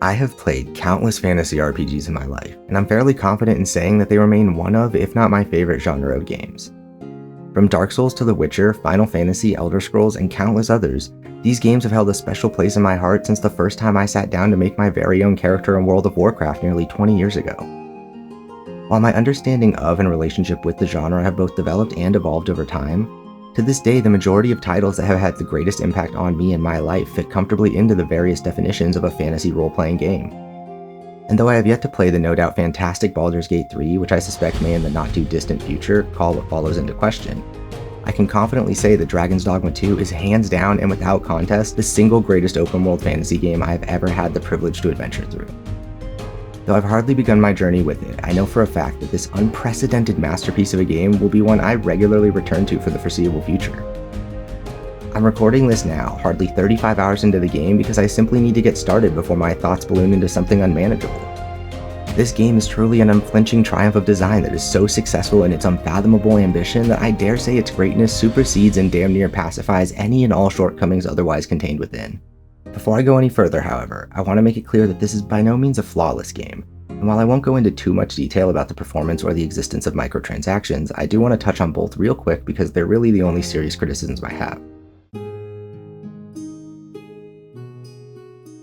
I have played countless fantasy RPGs in my life, and I'm fairly confident in saying that they remain one of, if not my favorite genre of games. From Dark Souls to The Witcher, Final Fantasy, Elder Scrolls, and countless others, these games have held a special place in my heart since the first time I sat down to make my very own character in World of Warcraft nearly 20 years ago. While my understanding of and relationship with the genre have both developed and evolved over time, to this day the majority of titles that have had the greatest impact on me in my life fit comfortably into the various definitions of a fantasy role-playing game. And though I have yet to play the no doubt fantastic Baldur's Gate 3, which I suspect may in the not too distant future call what follows into question, I can confidently say that Dragon Dogma 2 is hands down and without contest the single greatest open world fantasy game I have ever had the privilege to adventure through. Though I've hardly begun my journey with it, I know for a fact that this unprecedented masterpiece of a game will be one I regularly return to for the foreseeable future. I'm recording this now, hardly 35 hours into the game, because I simply need to get started before my thoughts balloon into something unmanageable. This game is truly an unflinching triumph of design that is so successful in its unfathomable ambition that I dare say its greatness supersedes and damn near pacifies any and all shortcomings otherwise contained within. Before I go any further, however, I want to make it clear that this is by no means a flawless game, and while I won't go into too much detail about the performance or the existence of microtransactions, I do want to touch on both real quick because they're really the only serious criticisms I have.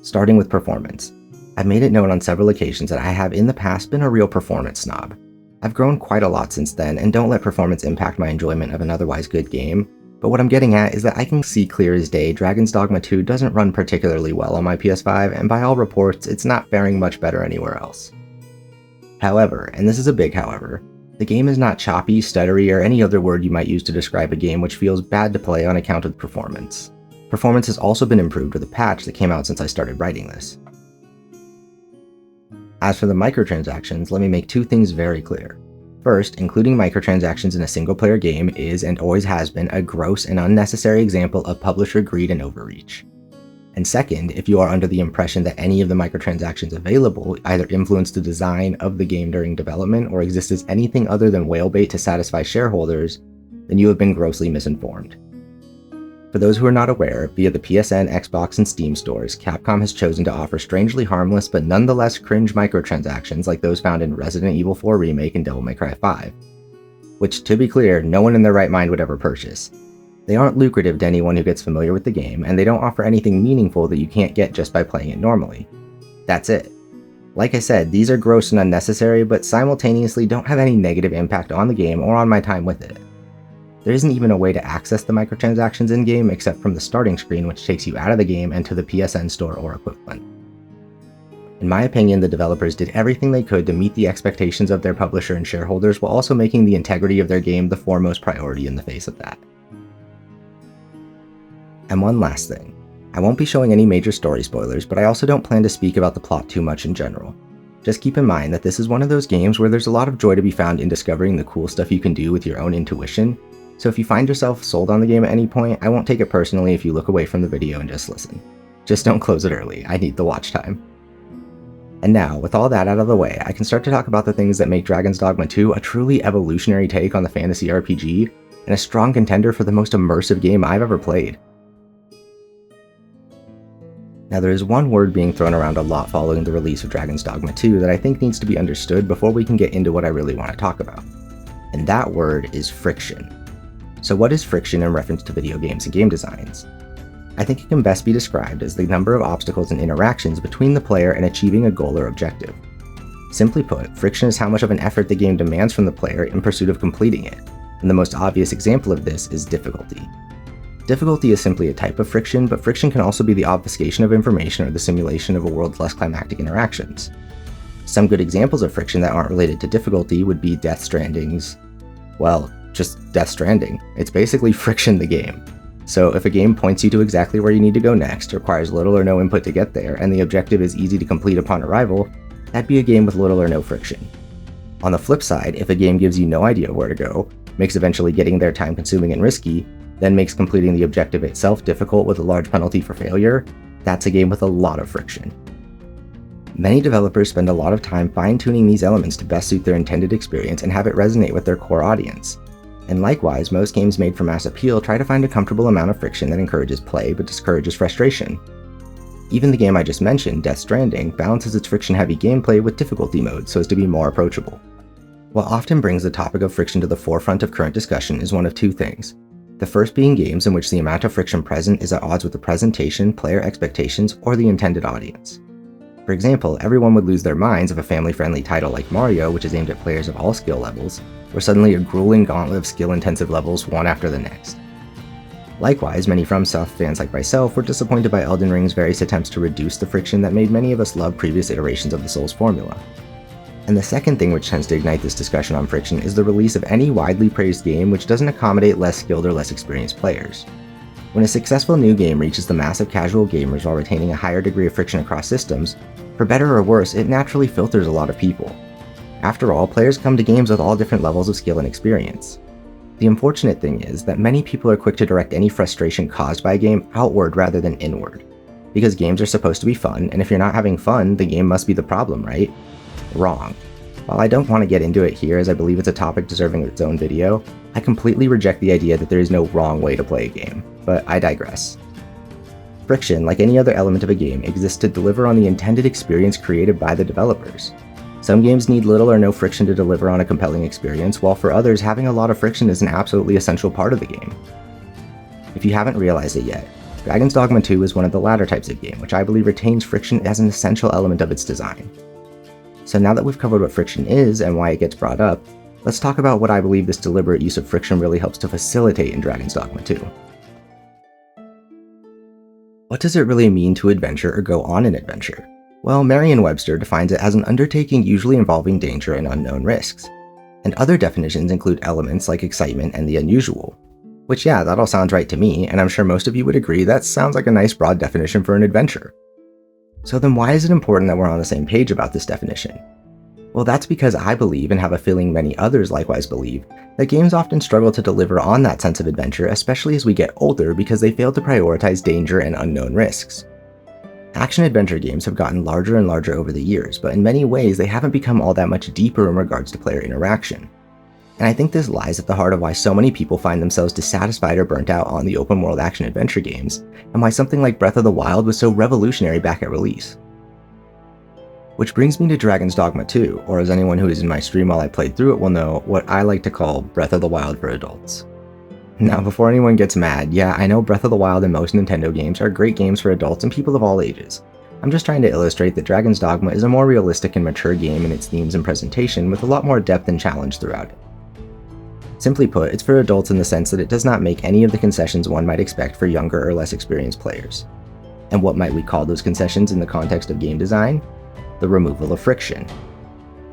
Starting with performance. I've made it known on several occasions that I have in the past been a real performance snob. I've grown quite a lot since then and don't let performance impact my enjoyment of an otherwise good game, but what I'm getting at is that I can see clear as day Dragon Dogma 2 doesn't run particularly well on my PS5, and by all reports, it's not faring much better anywhere else. However, and this is a big however, the game is not choppy, stuttery, or any other word you might use to describe a game which feels bad to play on account of performance. Performance has also been improved with a patch that came out since I started writing this. As for the microtransactions, let me make two things very clear. First, including microtransactions in a single-player game is and always has been a gross and unnecessary example of publisher greed and overreach. And second, if you are under the impression that any of the microtransactions available either influence the design of the game during development or exist as anything other than whale bait to satisfy shareholders, then you have been grossly misinformed. For those who are not aware, via the PSN, Xbox, and Steam stores, Capcom has chosen to offer strangely harmless but nonetheless cringe microtransactions like those found in Resident Evil 4 Remake and Devil May Cry 5, which, to be clear, no one in their right mind would ever purchase. They aren't lucrative to anyone who gets familiar with the game, and they don't offer anything meaningful that you can't get just by playing it normally. That's it. Like I said, these are gross and unnecessary, but simultaneously don't have any negative impact on the game or on my time with it. There isn't even a way to access the microtransactions in-game except from the starting screen, which takes you out of the game and to the PSN store or equivalent. In my opinion, the developers did everything they could to meet the expectations of their publisher and shareholders while also making the integrity of their game the foremost priority in the face of that. And one last thing. I won't be showing any major story spoilers, but I also don't plan to speak about the plot too much in general. Just keep in mind that this is one of those games where there's a lot of joy to be found in discovering the cool stuff you can do with your own intuition, so if you find yourself sold on the game at any point, I won't take it personally if you look away from the video and just listen. Just don't close it early, I need the watch time. And now, with all that out of the way, I can start to talk about the things that make Dragon Dogma 2 a truly evolutionary take on the fantasy RPG, and a strong contender for the most immersive game I've ever played. Now there is one word being thrown around a lot following the release of Dragon Dogma 2 that I think needs to be understood before we can get into what I really want to talk about. And that word is friction. So what is friction in reference to video games and game designs? I think it can best be described as the number of obstacles and interactions between the player and achieving a goal or objective. Simply put, friction is how much of an effort the game demands from the player in pursuit of completing it, and the most obvious example of this is difficulty. Difficulty is simply a type of friction, but friction can also be the obfuscation of information or the simulation of a world's less climactic interactions. Some good examples of friction that aren't related to difficulty would be Death Stranding's, well, just Death Stranding. It's basically friction the game. So if a game points you to exactly where you need to go next, requires little or no input to get there, and the objective is easy to complete upon arrival, that'd be a game with little or no friction. On the flip side, if a game gives you no idea where to go, makes eventually getting there time consuming and risky, then makes completing the objective itself difficult with a large penalty for failure, that's a game with a lot of friction. Many developers spend a lot of time fine-tuning these elements to best suit their intended experience and have it resonate with their core audience. And likewise, most games made for mass appeal try to find a comfortable amount of friction that encourages play but discourages frustration. Even the game I just mentioned, Death Stranding, balances its friction-heavy gameplay with difficulty modes so as to be more approachable. What often brings the topic of friction to the forefront of current discussion is one of two things. The first being games in which the amount of friction present is at odds with the presentation, player expectations, or the intended audience. For example, everyone would lose their minds if a family-friendly title like Mario, which is aimed at players of all skill levels, were suddenly a grueling gauntlet of skill-intensive levels one after the next. Likewise, many FromSoft fans like myself were disappointed by Elden Ring's various attempts to reduce the friction that made many of us love previous iterations of the Souls formula. And the second thing which tends to ignite this discussion on friction is the release of any widely praised game which doesn't accommodate less skilled or less experienced players. When a successful new game reaches the mass of casual gamers while retaining a higher degree of friction across systems, for better or worse, it naturally filters a lot of people. After all, players come to games with all different levels of skill and experience. The unfortunate thing is that many people are quick to direct any frustration caused by a game outward rather than inward. Because games are supposed to be fun, and if you're not having fun, the game must be the problem, right? Wrong. While I don't want to get into it here as I believe it's a topic deserving of its own video, I completely reject the idea that there is no wrong way to play a game, but I digress. Friction, like any other element of a game, exists to deliver on the intended experience created by the developers. Some games need little or no friction to deliver on a compelling experience, while for others, having a lot of friction is an absolutely essential part of the game. If you haven't realized it yet, Dragon Dogma 2 is one of the latter types of game, which I believe retains friction as an essential element of its design. So now that we've covered what friction is and why it gets brought up, let's talk about what I believe this deliberate use of friction really helps to facilitate in Dragon Dogma 2. What does it really mean to adventure or go on an adventure? Well, Merriam-Webster defines it as an undertaking usually involving danger and unknown risks. And other definitions include elements like excitement and the unusual. Which yeah, that all sounds right to me, and I'm sure most of you would agree that sounds like a nice broad definition for an adventure. So then why is it important that we're on the same page about this definition? Well, that's because I believe, and have a feeling many others likewise believe, that games often struggle to deliver on that sense of adventure, especially as we get older, because they fail to prioritize danger and unknown risks. Action-adventure games have gotten larger and larger over the years, but in many ways they haven't become all that much deeper in regards to player interaction. And I think this lies at the heart of why so many people find themselves dissatisfied or burnt out on the open-world action-adventure games, and why something like Breath of the Wild was so revolutionary back at release. Which brings me to Dragon Dogma 2, or as anyone who is in my stream while I played through it will know, what I like to call Breath of the Wild for adults. Now, before anyone gets mad, yeah, I know Breath of the Wild and most Nintendo games are great games for adults and people of all ages. I'm just trying to illustrate that Dragon's Dogma is a more realistic and mature game in its themes and presentation with a lot more depth and challenge throughout it. Simply put, it's for adults in the sense that it does not make any of the concessions one might expect for younger or less experienced players. And what might we call those concessions in the context of game design? The removal of friction.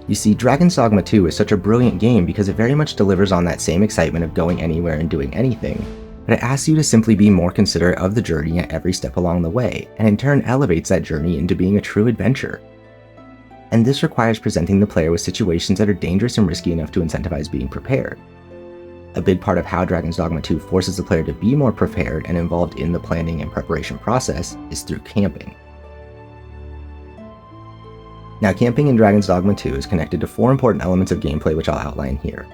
You see, Dragon's Dogma 2 is such a brilliant game because it very much delivers on that same excitement of going anywhere and doing anything, but it asks you to simply be more considerate of the journey at every step along the way, and in turn elevates that journey into being a true adventure. And this requires presenting the player with situations that are dangerous and risky enough to incentivize being prepared. A big part of how Dragon's Dogma 2 forces the player to be more prepared and involved in the planning and preparation process is through camping. Now, camping in Dragon's Dogma 2 is connected to 4 important elements of gameplay which I'll outline here.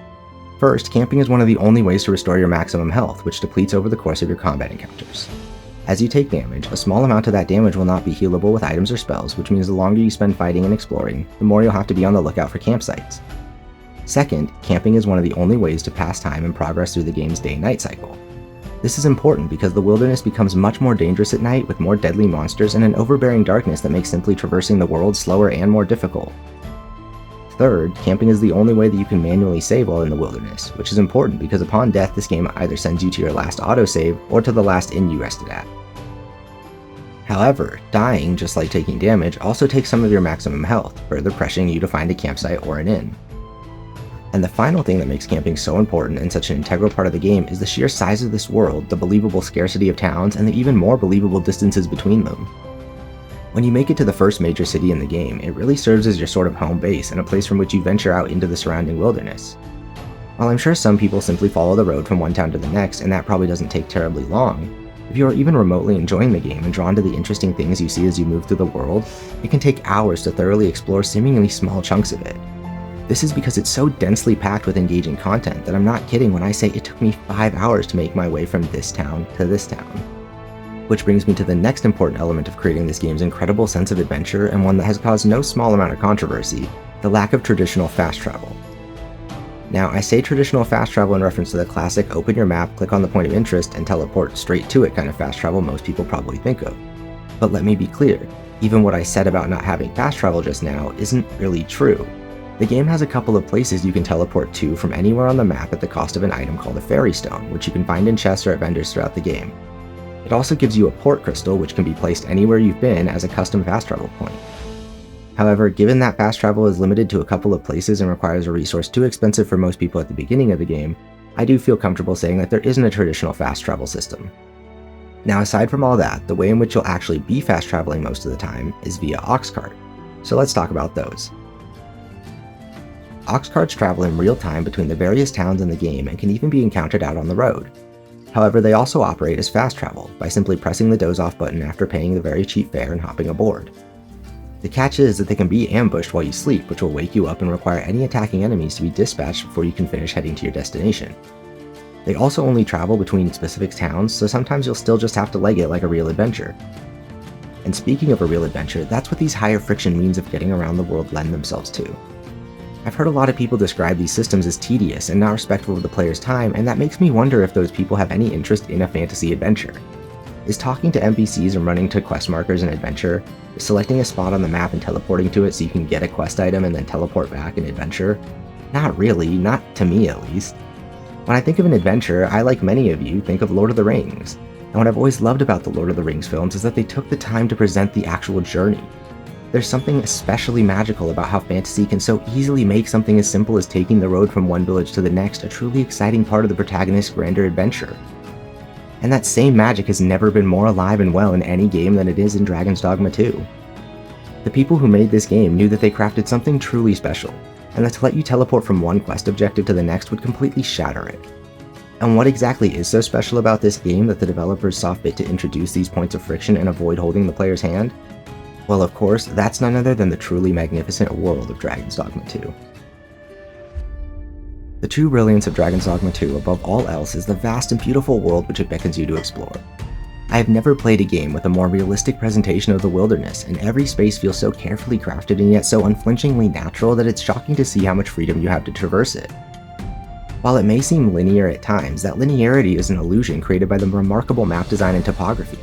First, camping is one of the only ways to restore your maximum health, which depletes over the course of your combat encounters. As you take damage, a small amount of that damage will not be healable with items or spells, which means the longer you spend fighting and exploring, the more you'll have to be on the lookout for campsites. Second, camping is one of the only ways to pass time and progress through the game's day-night cycle. This is important because the wilderness becomes much more dangerous at night with more deadly monsters and an overbearing darkness that makes simply traversing the world slower and more difficult. Third, camping is the only way that you can manually save while in the wilderness, which is important because upon death this game either sends you to your last autosave or to the last inn you rested at. However, dying, just like taking damage, also takes some of your maximum health, further pressuring you to find a campsite or an inn. And the final thing that makes camping so important and such an integral part of the game is the sheer size of this world, the believable scarcity of towns, and the even more believable distances between them. When you make it to the first major city in the game, it really serves as your sort of home base and a place from which you venture out into the surrounding wilderness. While I'm sure some people simply follow the road from one town to the next, and that probably doesn't take terribly long, if you are even remotely enjoying the game and drawn to the interesting things you see as you move through the world, it can take hours to thoroughly explore seemingly small chunks of it. This is because it's so densely packed with engaging content that I'm not kidding when I say it took me 5 hours to make my way from this town to this town. Which brings me to the next important element of creating this game's incredible sense of adventure, and one that has caused no small amount of controversy: the lack of traditional fast travel. Now, I say traditional fast travel in reference to the classic open your map, click on the point of interest, and teleport straight to it kind of fast travel most people probably think of. But let me be clear, even what I said about not having fast travel just now isn't really true. The game has a couple of places you can teleport to from anywhere on the map at the cost of an item called a fairy stone, which you can find in chests or at vendors throughout the game. It also gives you a port crystal, which can be placed anywhere you've been as a custom fast travel point. However, given that fast travel is limited to a couple of places and requires a resource too expensive for most people at the beginning of the game, I do feel comfortable saying that there isn't a traditional fast travel system. Now, aside from all that, the way in which you'll actually be fast traveling most of the time is via ox cart. So let's talk about those. Ox carts travel in real time between the various towns in the game and can even be encountered out on the road. However, they also operate as fast travel by simply pressing the doze off button after paying the very cheap fare and hopping aboard. The catch is that they can be ambushed while you sleep, which will wake you up and require any attacking enemies to be dispatched before you can finish heading to your destination. They also only travel between specific towns, so sometimes you'll still just have to leg it like a real adventure. And speaking of a real adventure, that's what these higher friction means of getting around the world lend themselves to. I've heard a lot of people describe these systems as tedious and not respectful of the player's time, and that makes me wonder if those people have any interest in a fantasy adventure. Is talking to NPCs and running to quest markers an adventure? Is selecting a spot on the map and teleporting to it so you can get a quest item and then teleport back an adventure? Not really, not to me at least. When I think of an adventure, I, like many of you, think of Lord of the Rings. And what I've always loved about the Lord of the Rings films is that they took the time to present the actual journey. There's something especially magical about how fantasy can so easily make something as simple as taking the road from one village to the next a truly exciting part of the protagonist's grander adventure. And that same magic has never been more alive and well in any game than it is in Dragon Dogma 2. The people who made this game knew that they crafted something truly special, and that to let you teleport from one quest objective to the next would completely shatter it. And what exactly is so special about this game that the developers saw fit to introduce these points of friction and avoid holding the player's hand? Well, of course, that's none other than the truly magnificent world of Dragon's Dogma 2. The true brilliance of Dragon's Dogma 2 above all else is the vast and beautiful world which it beckons you to explore. I have never played a game with a more realistic presentation of the wilderness, and every space feels so carefully crafted and yet so unflinchingly natural that it's shocking to see how much freedom you have to traverse it. While it may seem linear at times, that linearity is an illusion created by the remarkable map design and topography.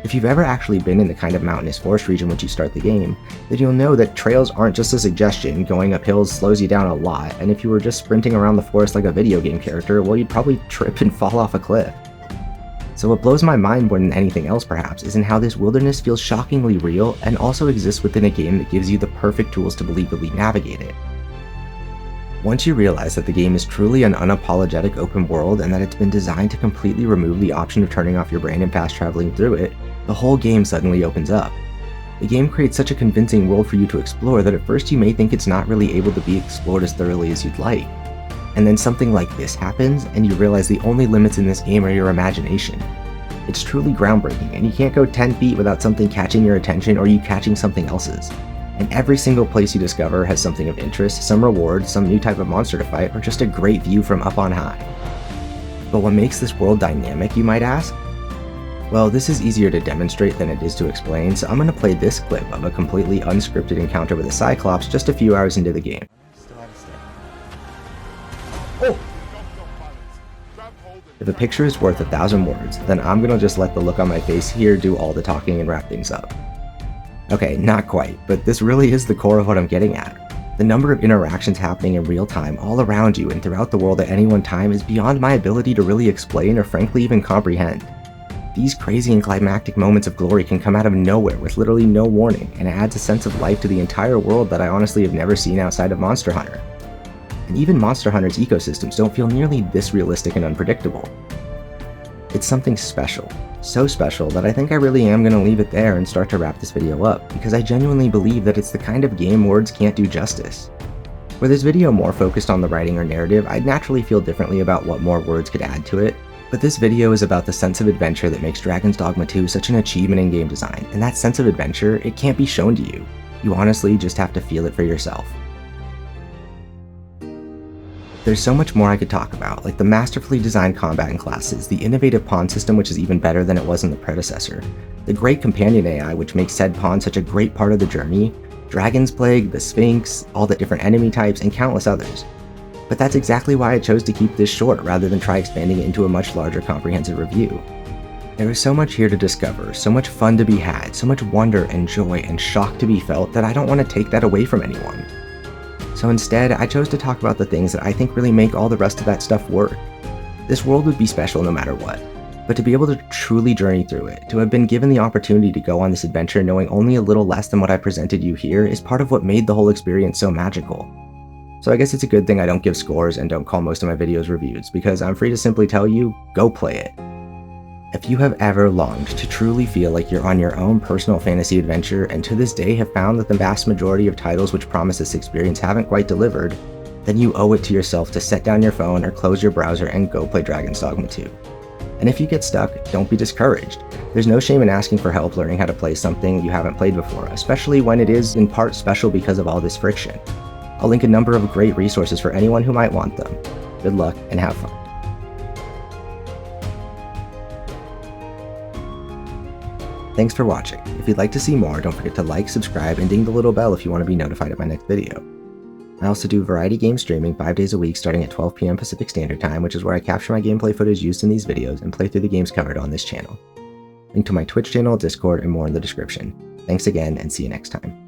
If you've ever actually been in the kind of mountainous forest region once you start the game, then you'll know that trails aren't just a suggestion. Going up hills slows you down a lot, and if you were just sprinting around the forest like a video game character, well, you'd probably trip and fall off a cliff. So what blows my mind more than anything else perhaps is in how this wilderness feels shockingly real and also exists within a game that gives you the perfect tools to believably navigate it. Once you realize that the game is truly an unapologetic open world and that it's been designed to completely remove the option of turning off your brain and fast traveling through it, the whole game suddenly opens up. The game creates such a convincing world for you to explore that at first you may think it's not really able to be explored as thoroughly as you'd like. And then something like this happens, and you realize the only limits in this game are your imagination. It's truly groundbreaking, and you can't go 10 feet without something catching your attention or you catching something else's. And every single place you discover has something of interest, some reward, some new type of monster to fight, or just a great view from up on high. But what makes this world dynamic, you might ask? Well, this is easier to demonstrate than it is to explain, so I'm going to play this clip of a completely unscripted encounter with a Cyclops just a few hours into the game. Oh! If a picture is worth 1,000 words, then I'm going to just let the look on my face here do all the talking and wrap things up. Okay, not quite, but this really is the core of what I'm getting at. The number of interactions happening in real time all around you and throughout the world at any one time is beyond my ability to really explain or frankly even comprehend. These crazy and climactic moments of glory can come out of nowhere with literally no warning, and it adds a sense of life to the entire world that I honestly have never seen outside of Monster Hunter. And even Monster Hunter's ecosystems don't feel nearly this realistic and unpredictable. It's something special. So special that I think I really am going to leave it there and start to wrap this video up, because I genuinely believe that it's the kind of game words can't do justice. Were this video more focused on the writing or narrative, I'd naturally feel differently about what more words could add to it, but this video is about the sense of adventure that makes Dragon's Dogma 2 such an achievement in game design, and that sense of adventure, it can't be shown to you. You honestly just have to feel it for yourself. There's so much more I could talk about, like the masterfully designed combat and classes, the innovative pawn system which is even better than it was in the predecessor, the great companion AI which makes said pawn such a great part of the journey, Dragon's Plague, the Sphinx, all the different enemy types, and countless others. But that's exactly why I chose to keep this short rather than try expanding it into a much larger comprehensive review. There is so much here to discover, so much fun to be had, so much wonder and joy and shock to be felt that I don't want to take that away from anyone. So instead, I chose to talk about the things that I think really make all the rest of that stuff work. This world would be special no matter what, but to be able to truly journey through it, to have been given the opportunity to go on this adventure knowing only a little less than what I presented you here is part of what made the whole experience so magical. So I guess it's a good thing I don't give scores and don't call most of my videos reviews, because I'm free to simply tell you, go play it. If you have ever longed to truly feel like you're on your own personal fantasy adventure and to this day have found that the vast majority of titles which promise this experience haven't quite delivered, then you owe it to yourself to set down your phone or close your browser and go play Dragon Dogma 2. And if you get stuck, don't be discouraged. There's no shame in asking for help learning how to play something you haven't played before, especially when it is in part special because of all this friction. I'll link a number of great resources for anyone who might want them. Good luck and have fun. Thanks for watching. If you'd like to see more, don't forget to like, subscribe, and ding the little bell if you want to be notified of my next video. I also do variety game streaming 5 days a week starting at 12 PM Pacific Standard Time, which is where I capture my gameplay footage used in these videos and play through the games covered on this channel. Link to my Twitch channel, Discord, and more in the description. Thanks again, and see you next time.